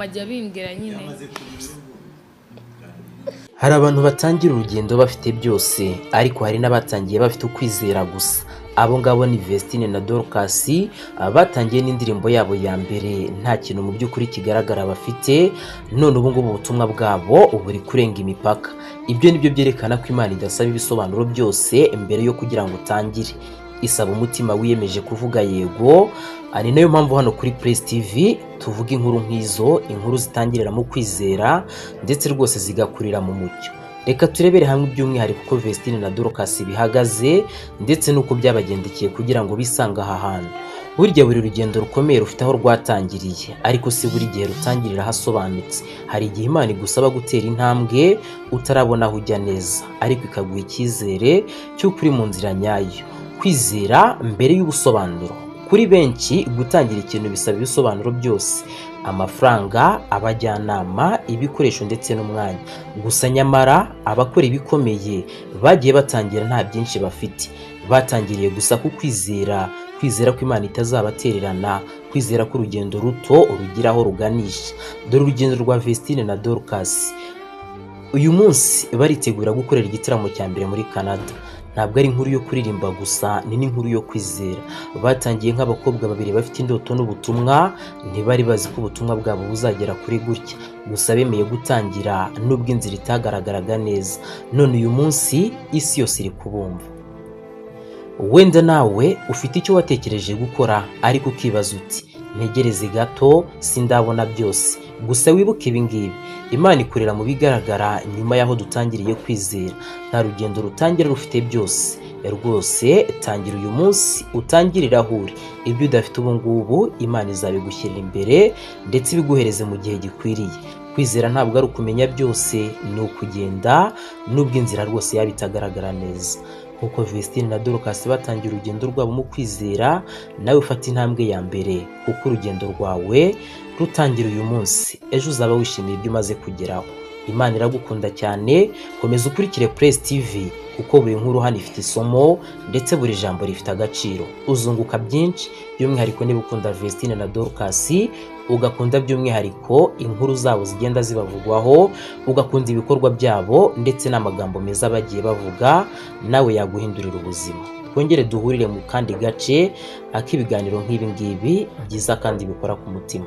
mama ajya bimbwira nyine. Hari abantu batangira urugendo bafite byose ariko hari n'abatangiye bafite ukwizera gusa. Abo ngabo ni Vestine na Dorcas batangiye n'indirimbo yabo ya mbere nta kintu mu by'ukuri kigaragara bafite, none ubu ngubu ubutumwa bwabo buri kurenga imipaka. Ibyo nibyo byerekana ko Imana idasaba ibisobanuro byose mbere yo kugira ngo utangire, isaba umutima wiyemeje kuvuga yego. Ari nayo mpamvu hano kuri Press TV tuvuga inkuru nk'izo, inkuru zitangirira mu kwizera ndetse rwose zigakurira mu mucyo. Reka turebere hamwe by'umwihariko uko Vestine na Dorcas bihagaze ndetse nuko byabagendekeye kugira ngo bisange aha hantu. Burya buri rugendo rukomeye rufite aho rwatangiriye, ariko si buri gihe rutangirira hasobanutse. Hari igihe Imana igusaba gutera intambwe utarabona aho ujya neza, ariko ikaguha icyizere cy'uko uri mu nzira nyayo. Kwizera mbere y'ubusobanuro. Kuri benshi gutangira ikintu bisaba ibisobanuro byose: amafaranga, abajyanama, ibikoresho ndetse n'umwanya. Gusa nyamara abakora ibikomeye bagiye batangira nta byinshi bafite, batangiriye gusa ku kwizera ko Imana itazabatererana, kwizera ko urugendo ruto urugira aho ruganisha. Dore urugendo rwa Vestine na Dorcas. Uyu munsi baritegura gukorera igitaramo cya mbere muri Canada. Ntabwo ari inkuru yo kuririmba gusa, ni n'inkuru yo kwizera. Batangiye nk'abakobwa babiri bafite indoto n'ubutumwa, ntibari bazi ko ubutumwa bwabo buzagera kuri gutya. Gusa bemeye gutangira nubwo inzira itagaragaraga neza. None uyu munsi isi yose iri kubumva. Wenda nawe ufite icyo watekereje gukora ariko ukibaza uti ntegereze gato sindabona byose. Gusa wibuke ibi ngibi: Imana ikorera mu bigaragara nyuma y'aho dutangiriye kwizera. Nta rugendo rutangira rufite byose. Rwose tangira uyu munsi, utangirira aho uri. Ibyo udafite ubu ngubu Imana izabigushyirira imbere ndetse ibiguhereze mu gihe gikwiriye. Kwizera ntabwo ari ukumenya byose, ni ukugenda nubwo inzira rwose yaba itagaragara neza. Nkuko Vestine na Dorcas batangira urugendo rwabo mu kwizera, nawe ufata intambwe ya mbere, kuko urugendo rwawe rutangira uyu munsi, ejo uzaba wishimiye ibyo umaze kugeraho. Imana iragukunda cyane. Komeza ukurikire Press TV kuko buri nkuru hano ifite isomo ndetse buri jambo rifite agaciro. Uzunguka byinshi, by'umwihariko niba ukunda Vestine na Dorcas, ugakunda by'umwihariko inkuru zabo zigenda zibavugwaho, ugakunda ibikorwa byabo ndetse n'amagambo meza bagiye bavuga, nawe yaguhindurira ubuzima. Twongere duhurire mu kandi gace ak'ibiganiro nk'ibi ngibi byiza kandi bikora ku mutima.